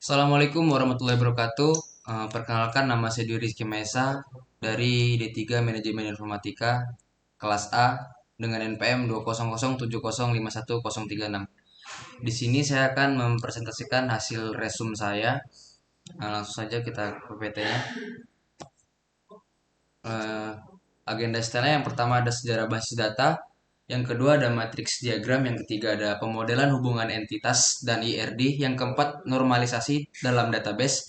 Assalamualaikum warahmatullahi wabarakatuh. Perkenalkan, nama saya Dwi Rizky Mesa dari D3 Manajemen Informatika kelas A dengan NPM 200705136. Di sini saya akan mempresentasikan hasil resume saya. Langsung saja kita ke PPT-nya. Eh, Agenda stylenya yang pertama ada sejarah basis data, yang kedua ada matriks diagram, yang ketiga ada pemodelan hubungan entitas dan IRD, yang keempat normalisasi dalam database,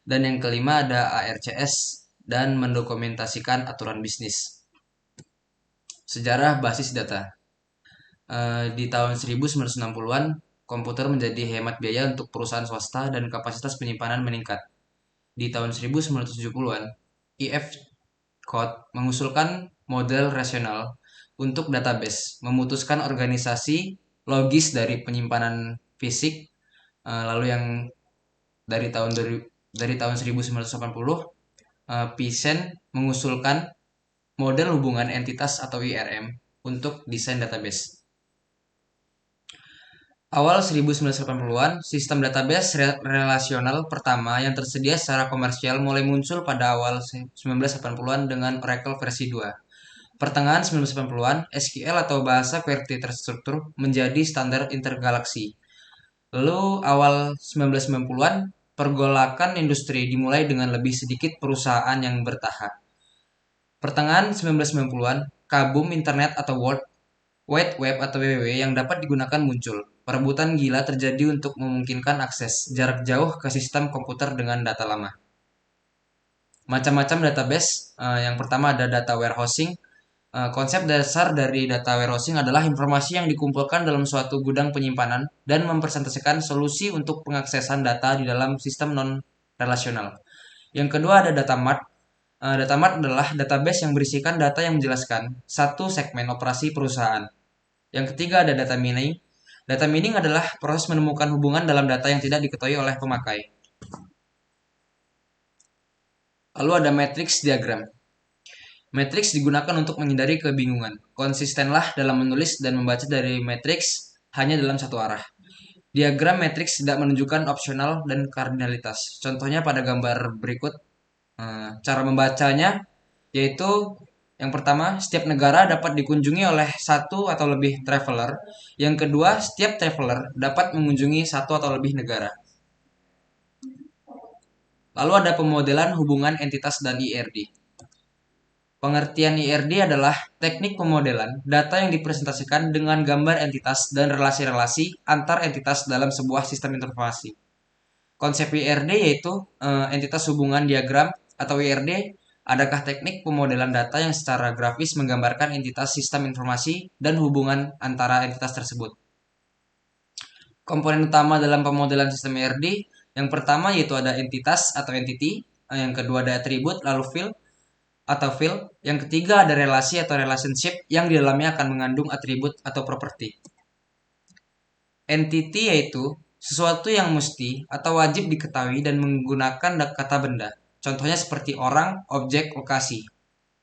dan yang kelima ada ARCS dan mendokumentasikan aturan bisnis. Sejarah basis data. Di tahun 1960-an, komputer menjadi hemat biaya untuk perusahaan swasta dan kapasitas penyimpanan meningkat. Di tahun 1970-an, IF Code mengusulkan model rasional untuk database, memutuskan organisasi logis dari penyimpanan fisik. Lalu yang dari tahun dari tahun 1980, Pearson mengusulkan model hubungan entitas atau IRM untuk desain database. Awal 1980-an, sistem database relasional pertama yang tersedia secara komersial mulai muncul pada awal 1980-an dengan Oracle versi 2. Pertengahan 1990-an, SQL atau bahasa query terstruktur menjadi standar intergalaksi. Lalu awal 1990-an, pergolakan industri dimulai dengan lebih sedikit perusahaan yang bertahap. Pertengahan 1990-an, kabum internet atau World Wide Web atau WWW yang dapat digunakan muncul. Perebutan gila terjadi untuk memungkinkan akses jarak jauh ke sistem komputer dengan data lama. Macam-macam database. Yang pertama ada data warehousing. Konsep dasar dari data warehousing adalah informasi yang dikumpulkan dalam suatu gudang penyimpanan dan mempresentasikan solusi untuk pengaksesan data di dalam sistem non-relasional. Yang kedua ada data mart. Data mart adalah database yang berisikan data yang menjelaskan satu segmen operasi perusahaan. Yang ketiga ada data mining. Data mining adalah proses menemukan hubungan dalam data yang tidak diketahui oleh pemakai. Lalu ada matrix diagram. Matrix digunakan untuk menghindari kebingungan. Konsistenlah dalam menulis dan membaca dari matrix hanya dalam satu arah. Diagram matrix tidak menunjukkan opsional dan kardinalitas. Contohnya pada gambar berikut. Cara membacanya yaitu yang pertama, setiap negara dapat dikunjungi oleh satu atau lebih traveler. Yang kedua, setiap traveler dapat mengunjungi satu atau lebih negara. Lalu ada pemodelan hubungan entitas dan IRD. Pengertian IRD adalah teknik pemodelan data yang dipresentasikan dengan gambar entitas dan relasi-relasi antar entitas dalam sebuah sistem informasi. Konsep IRD yaitu entitas hubungan diagram atau IRD. Adakah teknik pemodelan data yang secara grafis menggambarkan entitas sistem informasi dan hubungan antara entitas tersebut. Komponen utama dalam pemodelan sistem IRD yang pertama yaitu ada entitas atau entity, yang kedua ada atribut, lalu field atau field, yang ketiga ada relasi atau relationship yang di dalamnya akan mengandung atribut atau properti. Entity yaitu sesuatu yang mesti atau wajib diketahui dan menggunakan kata benda. Contohnya seperti orang, objek, lokasi.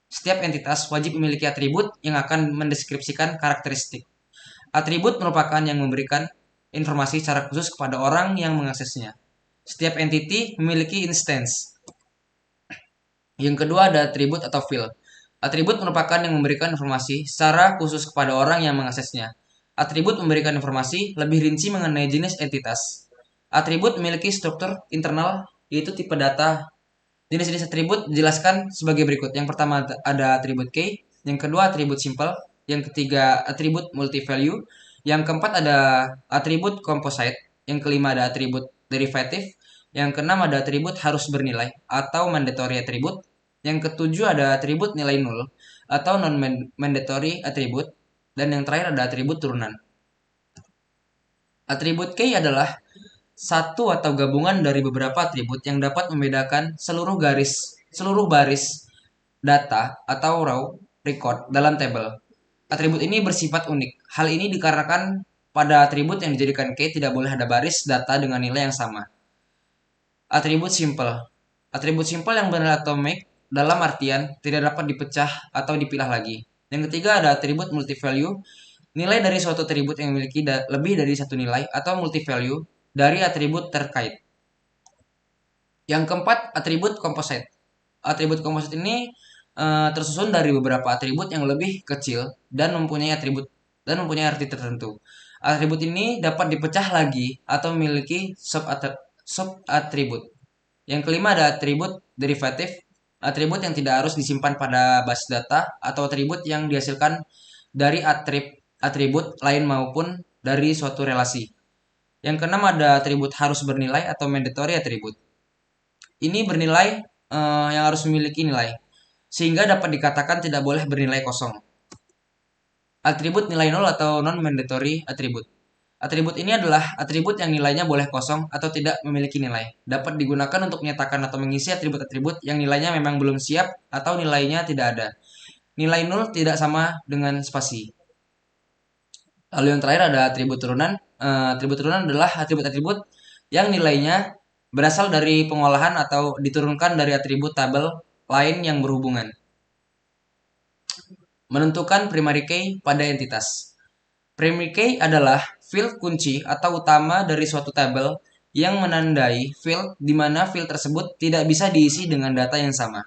Setiap entitas wajib memiliki atribut yang akan mendeskripsikan karakteristik. Atribut merupakan yang memberikan informasi secara khusus kepada orang yang mengaksesnya. Setiap entity memiliki instance. Yang kedua ada atribut atau field. Atribut merupakan yang memberikan informasi secara khusus kepada orang yang mengaksesnya. Atribut memberikan informasi lebih rinci mengenai jenis entitas. Atribut memiliki struktur internal, yaitu tipe data. Jenis-jenis atribut dijelaskan sebagai berikut. Yang pertama ada atribut key, yang kedua atribut simple, yang ketiga atribut multi-value, yang keempat ada atribut composite, yang kelima ada atribut derivative, yang keenam ada atribut harus bernilai atau mandatory atribut, yang ketujuh ada atribut nilai nol atau non-mandatory atribut, dan yang terakhir ada atribut turunan. Atribut key adalah satu atau gabungan dari beberapa atribut yang dapat membedakan seluruh baris data atau raw record dalam tabel. Atribut ini bersifat unik. Hal ini dikarenakan pada atribut yang dijadikan key tidak boleh ada baris data dengan nilai yang sama. Atribut simple. Atribut simple yang bernilai atomik dalam artian tidak dapat dipecah atau dipilah lagi. Yang ketiga ada atribut multi-value. Nilai dari suatu atribut yang memiliki lebih dari satu nilai atau multi-value dari atribut terkait. Yang keempat, atribut komposit. Atribut komposit ini tersusun dari beberapa atribut yang lebih kecil dan mempunyai arti tertentu. Atribut ini dapat dipecah lagi atau memiliki sub atribut. Yang kelima ada atribut derivatif, atribut yang tidak harus disimpan pada base data atau atribut yang dihasilkan dari atribut lain maupun dari suatu relasi. Yang keenam ada atribut harus bernilai atau mandatory atribut. Ini bernilai yang harus memiliki nilai, sehingga dapat dikatakan tidak boleh bernilai kosong. Atribut nilai nol atau non-mandatory atribut. Atribut ini adalah atribut yang nilainya boleh kosong atau tidak memiliki nilai. Dapat digunakan untuk menyatakan atau mengisi atribut-atribut yang nilainya memang belum siap atau nilainya tidak ada. Nilai nol tidak sama dengan spasi. Lalu yang terakhir ada atribut turunan. Atribut turunan adalah atribut-atribut yang nilainya berasal dari pengolahan atau diturunkan dari atribut tabel lain yang berhubungan. Menentukan primary key pada entitas. Primary key adalah field kunci atau utama dari suatu tabel yang menandai field di mana field tersebut tidak bisa diisi dengan data yang sama.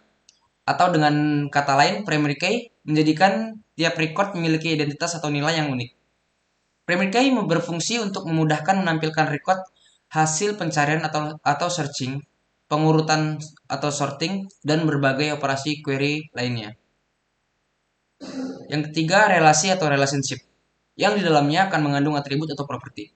Atau dengan kata lain, primary key menjadikan tiap record memiliki identitas atau nilai yang unik. Primary key berfungsi untuk memudahkan menampilkan record hasil pencarian atau searching, pengurutan atau sorting, dan berbagai operasi query lainnya. Yang ketiga, relasi atau relationship, yang di dalamnya akan mengandung atribut atau properti.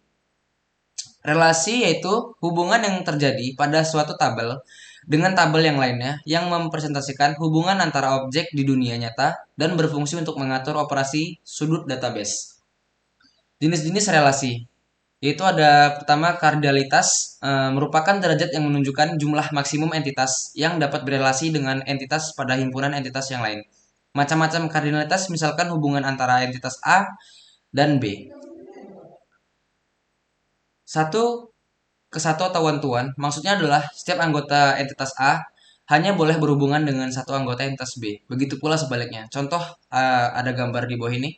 Relasi yaitu hubungan yang terjadi pada suatu tabel dengan tabel yang lainnya yang mempresentasikan hubungan antara objek di dunia nyata dan berfungsi untuk mengatur operasi sudut database. Jenis-jenis relasi, yaitu ada pertama kardinalitas, merupakan derajat yang menunjukkan jumlah maksimum entitas yang dapat berelasi dengan entitas pada himpunan entitas yang lain. Macam-macam kardinalitas misalkan hubungan antara entitas A dan B. Satu ke satu atau one-to-one, maksudnya adalah setiap anggota entitas A hanya boleh berhubungan dengan satu anggota entitas B. Begitu pula sebaliknya. Contoh ada gambar di bawah ini.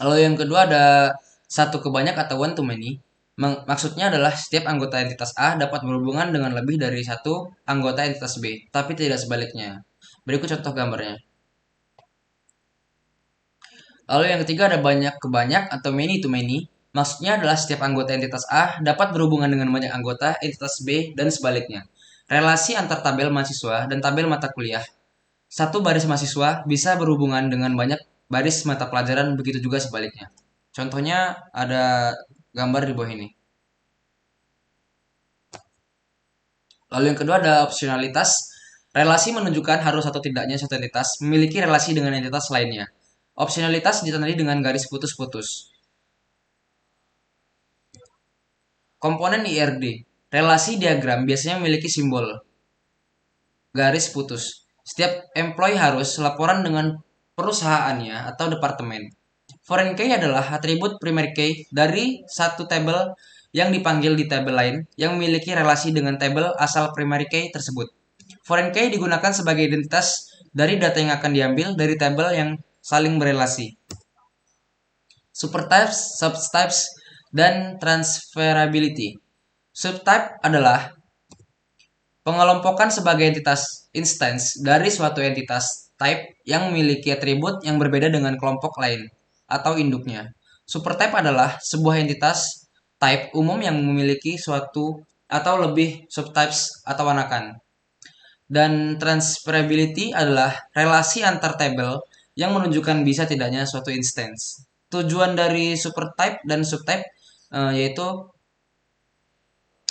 Lalu yang kedua ada satu ke banyak atau one to many. Maksudnya adalah setiap anggota entitas A dapat berhubungan dengan lebih dari satu anggota entitas B, tapi tidak sebaliknya. Berikut contoh gambarnya. Lalu yang ketiga ada banyak ke banyak atau many to many. Maksudnya adalah setiap anggota entitas A dapat berhubungan dengan banyak anggota entitas B dan sebaliknya. Relasi antar tabel mahasiswa dan tabel mata kuliah. Satu baris mahasiswa bisa berhubungan dengan banyak baris mata pelajaran, begitu juga sebaliknya. Contohnya ada gambar di bawah ini. Lalu yang kedua ada opsionalitas. Relasi menunjukkan harus atau tidaknya suatu entitas memiliki relasi dengan entitas lainnya. Opsionalitas ditandai dengan garis putus-putus. Komponen IRD. Relasi diagram biasanya memiliki simbol garis putus. Setiap employee harus laporan dengan perusahaannya atau departemen. Foreign key adalah atribut primary key dari satu tabel yang dipanggil di tabel lain yang memiliki relasi dengan tabel asal primary key tersebut. Foreign key digunakan sebagai identitas dari data yang akan diambil dari tabel yang saling berelasi. Supertypes, subtypes, dan transferability. Subtype adalah pengelompokan sebagai entitas instance dari suatu entitas type yang memiliki atribut yang berbeda dengan kelompok lain atau induknya. Supertype adalah sebuah entitas type umum yang memiliki suatu atau lebih subtypes atau anakan. Dan transferability adalah relasi antar tabel yang menunjukkan bisa tidaknya suatu instance. Tujuan dari supertype dan subtype yaitu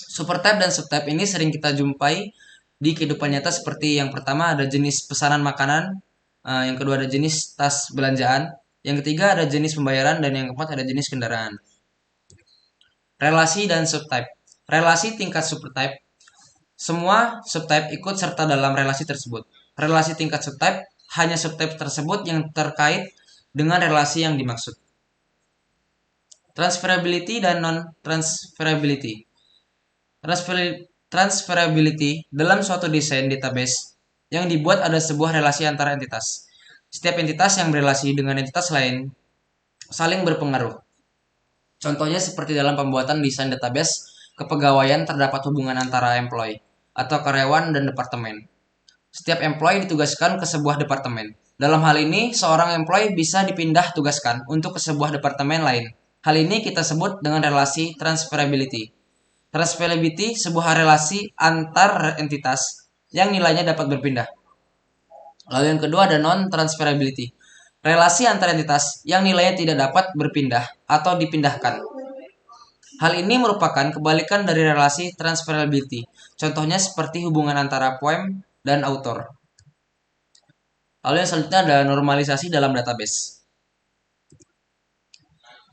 supertype dan subtype ini sering kita jumpai di kehidupan nyata, seperti yang pertama ada jenis pesanan makanan, yang kedua ada jenis tas belanjaan, yang ketiga ada jenis pembayaran, dan yang keempat ada jenis kendaraan. Relasi dan subtype. Relasi tingkat supertype. Semua subtype ikut serta dalam relasi tersebut. Relasi tingkat subtype hanya subtype tersebut yang terkait dengan relasi yang dimaksud. Transferability dan non-transferability. Transferability dalam suatu desain database yang dibuat ada sebuah relasi antara entitas. Setiap entitas yang berelasi dengan entitas lain saling berpengaruh. Contohnya seperti dalam pembuatan desain database kepegawaian terdapat hubungan antara employee atau karyawan dan departemen. Setiap employee ditugaskan ke sebuah departemen. Dalam hal ini, seorang employee bisa dipindah tugaskan untuk ke sebuah departemen lain. Hal ini kita sebut dengan relasi transferability. Transferability sebuah relasi antar entitas yang nilainya dapat berpindah. Lalu yang kedua ada non-transferability. Relasi antar entitas yang nilainya tidak dapat berpindah atau dipindahkan. Hal ini merupakan kebalikan dari relasi transferability. Contohnya seperti hubungan antara poem dan author. Lalu yang selanjutnya ada normalisasi dalam database.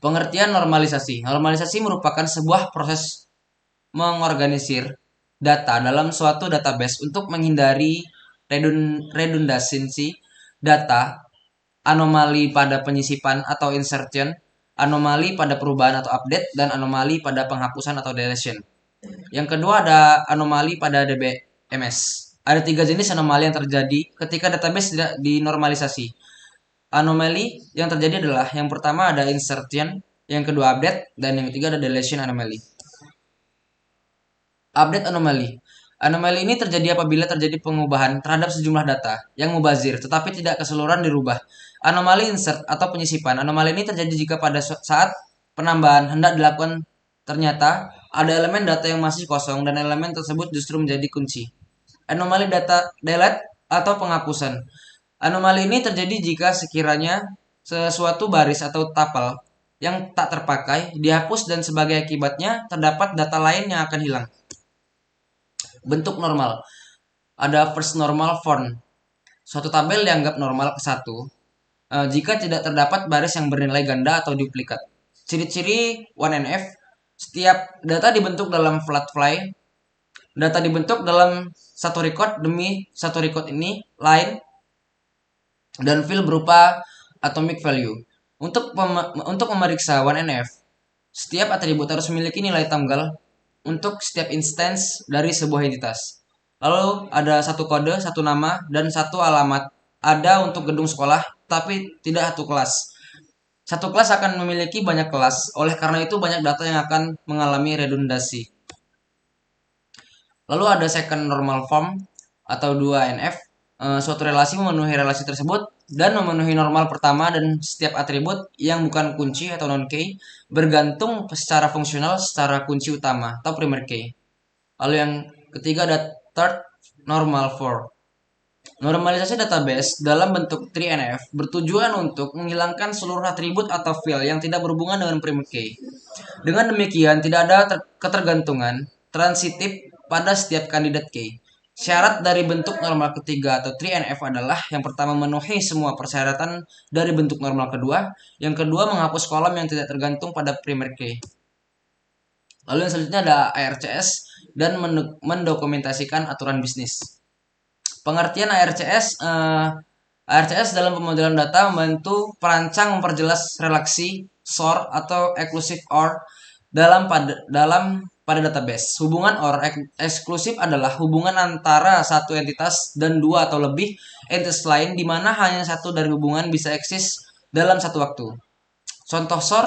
Pengertian normalisasi. Normalisasi merupakan sebuah proses mengorganisir data dalam suatu database untuk menghindari redundansi data, anomali pada penyisipan atau insertion, anomali pada perubahan atau update, dan anomali pada penghapusan atau deletion. Yang kedua ada anomali pada DBMS. Ada 3 jenis anomali yang terjadi ketika database tidak dinormalisasi. Anomali yang terjadi adalah yang pertama ada insertion, yang kedua update, dan yang ketiga ada deletion anomaly. Update anomali. Anomali ini terjadi apabila terjadi pengubahan terhadap sejumlah data yang mubazir tetapi tidak keseluruhan dirubah. Anomali insert atau penyisipan. Anomali ini terjadi jika pada saat penambahan hendak dilakukan ternyata ada elemen data yang masih kosong dan elemen tersebut justru menjadi kunci. Anomali data delete atau penghapusan. Anomali ini terjadi jika sekiranya sesuatu baris atau tupel yang tak terpakai dihapus dan sebagai akibatnya terdapat data lain yang akan hilang. Bentuk normal. Ada first normal form. Suatu tabel dianggap normal ke 1 jika tidak terdapat baris yang bernilai ganda atau duplikat. Ciri-ciri 1NF. Setiap data dibentuk dalam flat file. Data dibentuk dalam satu record demi satu record ini line dan field berupa atomic value. Untuk memeriksa 1NF, setiap atribut harus memiliki nilai tanggal untuk setiap instance dari sebuah entitas. Lalu ada satu kode, satu nama, dan satu alamat. Ada untuk gedung sekolah, tapi tidak satu kelas. Satu kelas akan memiliki banyak kelas, oleh karena itu banyak data yang akan mengalami redundansi. Lalu ada second normal form atau 2NF. Suatu relasi memenuhi relasi tersebut dan memenuhi normal pertama dan setiap atribut yang bukan kunci atau non-key bergantung secara fungsional secara kunci utama atau primer key. Lalu yang ketiga ada third normal form. Normalisasi database dalam bentuk 3NF bertujuan untuk menghilangkan seluruh atribut atau field yang tidak berhubungan dengan primer key. Dengan demikian tidak ada ketergantungan transitif pada setiap kandidat key. Syarat dari bentuk normal ketiga atau 3NF adalah yang pertama memenuhi semua persyaratan dari bentuk normal kedua, yang kedua menghapus kolom yang tidak tergantung pada primer key. Lalu yang selanjutnya ada ARCS dan mendokumentasikan aturan bisnis. Pengertian ARCS ARCS dalam pemodelan data membantu perancang memperjelas relasi SOR atau exclusive OR pada database. Hubungan OR eksklusif adalah hubungan antara satu entitas dan dua atau lebih entitas lain di mana hanya satu dari hubungan bisa eksis dalam satu waktu. Contoh SOR,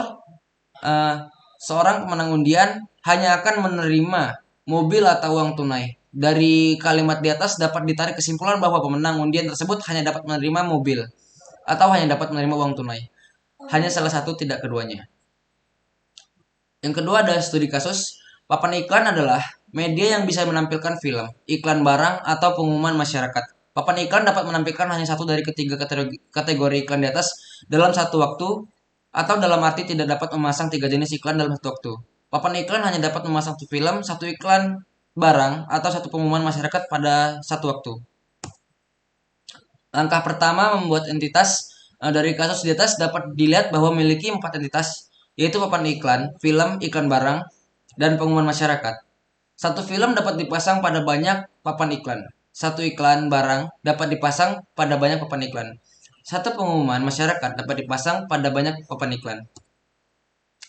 seorang pemenang undian hanya akan menerima mobil atau uang tunai. Dari kalimat di atas dapat ditarik kesimpulan bahwa pemenang undian tersebut hanya dapat menerima mobil atau hanya dapat menerima uang tunai. Hanya salah satu, tidak keduanya. Yang kedua ada studi kasus. Papan iklan adalah media yang bisa menampilkan film, iklan barang, atau pengumuman masyarakat. Papan iklan dapat menampilkan hanya satu dari ketiga kategori iklan di atas dalam satu waktu, atau dalam arti tidak dapat memasang 3 jenis iklan dalam satu waktu. Papan iklan hanya dapat memasang satu film, satu iklan barang, atau satu pengumuman masyarakat pada satu waktu. Langkah pertama membuat entitas. Dari kasus di atas dapat dilihat bahwa memiliki 4 entitas, yaitu papan iklan, film, iklan barang, dan pengumuman masyarakat. Satu film dapat dipasang pada banyak papan iklan. Satu iklan barang dapat dipasang pada banyak papan iklan. Satu pengumuman masyarakat dapat dipasang pada banyak papan iklan.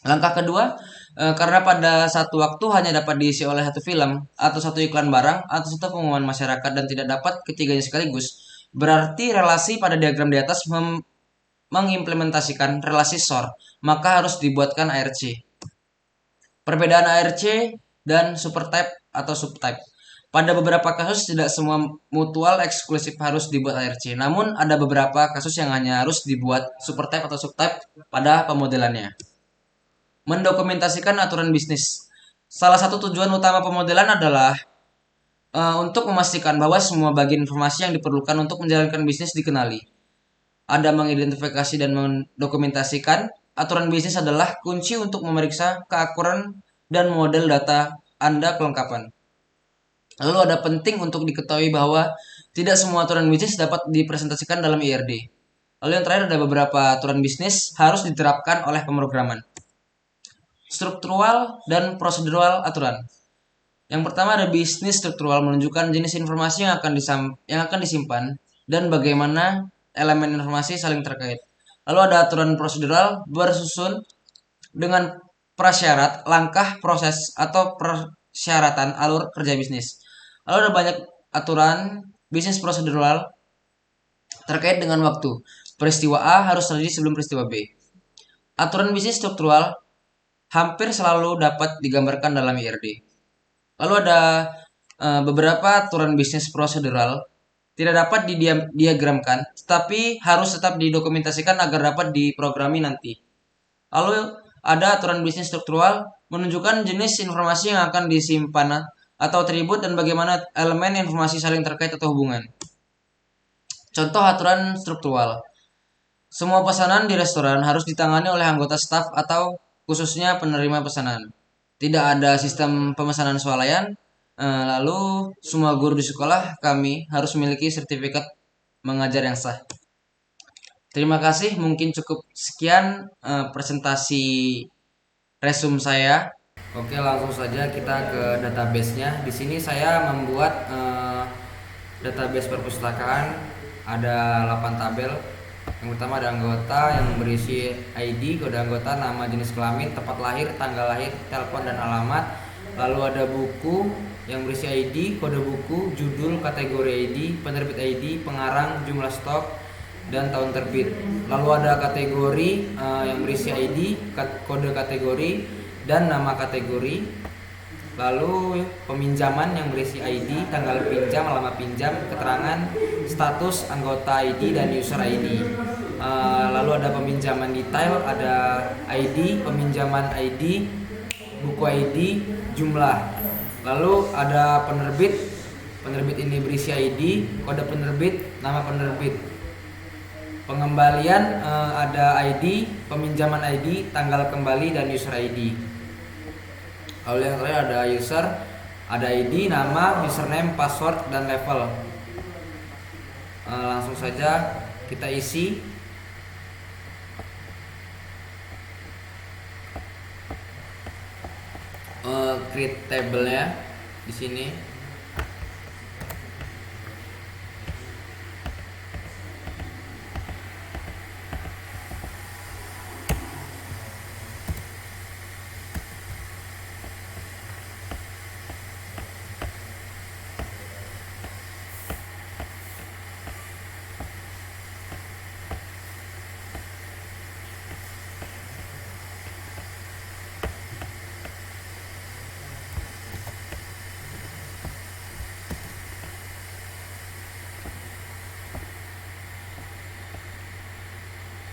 Langkah kedua, karena pada satu waktu hanya dapat diisi oleh satu film, atau satu iklan barang, atau satu pengumuman masyarakat dan tidak dapat ketiganya sekaligus, berarti relasi pada diagram di atas mengimplementasikan relasi SOR, maka harus dibuatkan ARC. Perbedaan ARC dan supertype atau subtype. Pada beberapa kasus tidak semua mutual eksklusif harus dibuat ARC, namun ada beberapa kasus yang hanya harus dibuat supertype atau subtype pada pemodelannya. Mendokumentasikan aturan bisnis. Salah satu tujuan utama pemodelan adalah untuk memastikan bahwa semua bagian informasi yang diperlukan untuk menjalankan bisnis dikenali. Ada mengidentifikasi dan mendokumentasikan aturan bisnis adalah kunci untuk memeriksa keakuran dan model data Anda kelengkapan. Lalu ada penting untuk diketahui bahwa tidak semua aturan bisnis dapat dipresentasikan dalam IRD. Lalu yang terakhir ada beberapa aturan bisnis harus diterapkan oleh pemrograman. Struktural dan prosedural aturan. Yang pertama ada bisnis struktural, menunjukkan jenis informasi yang akan disimpan dan bagaimana elemen informasi saling terkait. Lalu ada aturan prosedural bersusun dengan prasyarat, langkah, proses, atau persyaratan alur kerja bisnis. Lalu ada banyak aturan bisnis prosedural terkait dengan waktu. Peristiwa A harus terjadi sebelum peristiwa B. Aturan bisnis struktural hampir selalu dapat digambarkan dalam IRD. Lalu ada beberapa aturan bisnis prosedural tidak dapat didiagramkan, tetapi harus tetap didokumentasikan agar dapat diprogrami nanti. Lalu ada aturan bisnis struktural menunjukkan jenis informasi yang akan disimpan atau atribut dan bagaimana elemen informasi saling terkait atau hubungan. Contoh aturan struktural. Semua pesanan di restoran harus ditangani oleh anggota staf atau khususnya penerima pesanan. Tidak ada sistem pemesanan swalayan. Lalu semua guru di sekolah kami harus memiliki sertifikat mengajar yang sah. Terima kasih, mungkin cukup sekian presentasi resume saya. Oke, langsung saja kita ke database-nya. Di sini saya membuat database perpustakaan, ada 8 tabel. Yang pertama ada anggota yang berisi ID, kode anggota, nama, jenis kelamin, tempat lahir, tanggal lahir, telepon, dan alamat. Lalu ada buku yang berisi ID, kode buku, judul, kategori ID, penerbit ID, pengarang, jumlah stok, dan tahun terbit. Lalu ada kategori yang berisi ID, kode kategori, dan nama kategori. Lalu peminjaman yang berisi ID, tanggal pinjam, alamat pinjam, keterangan, status anggota ID, dan user ID. Lalu ada peminjaman detail, ada ID, peminjaman ID, buku ID, jumlah. Lalu ada penerbit, penerbit ini berisi ID, kode penerbit, nama penerbit. Pengembalian ada ID, peminjaman ID, tanggal kembali, dan user ID. Lalu yang terakhir ada user, ada ID, nama, username, password, dan level. Langsung saja kita isi. Create table-nya di sini.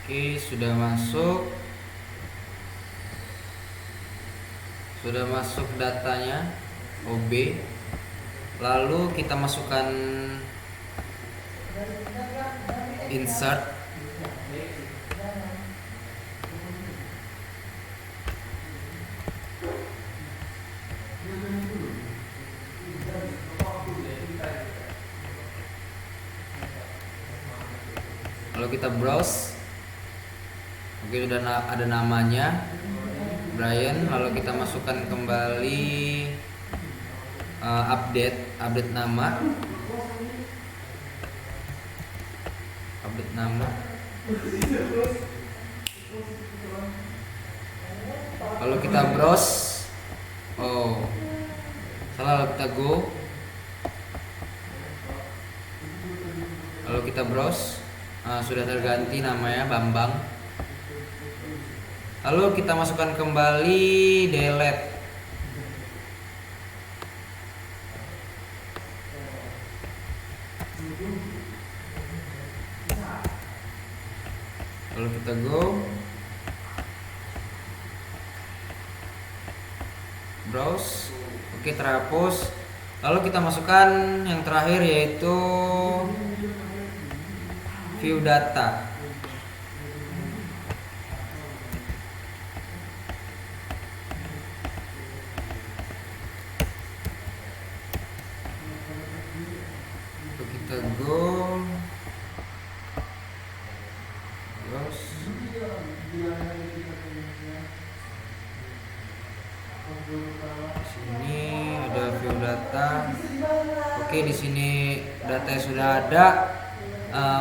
Oke, sudah masuk datanya OB. Lalu kita masukkan insert. Lalu kita browse. Oke, sudah ada namanya Brian. Lalu kita masukkan kembali update nama. Lalu kita browse. Oh, salah, lalu kita go. Lalu kita browse. Sudah terganti namanya Bambang. Lalu kita masukkan kembali delete. go, browse. Oke, terhapus. Lalu kita masukkan yang terakhir yaitu view data. Lalu kita go, browse. Sini ada view data. Oke, di sini datanya sudah ada.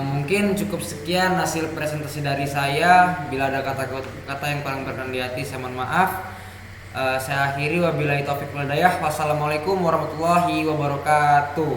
Mungkin cukup sekian hasil presentasi dari saya. Bila ada kata-kata yang paling berkenan di hati, saya mohon maaf. Saya akhiri, wabillahi taufiq wal hidayah. Wassalamualaikum warahmatullahi wabarakatuh.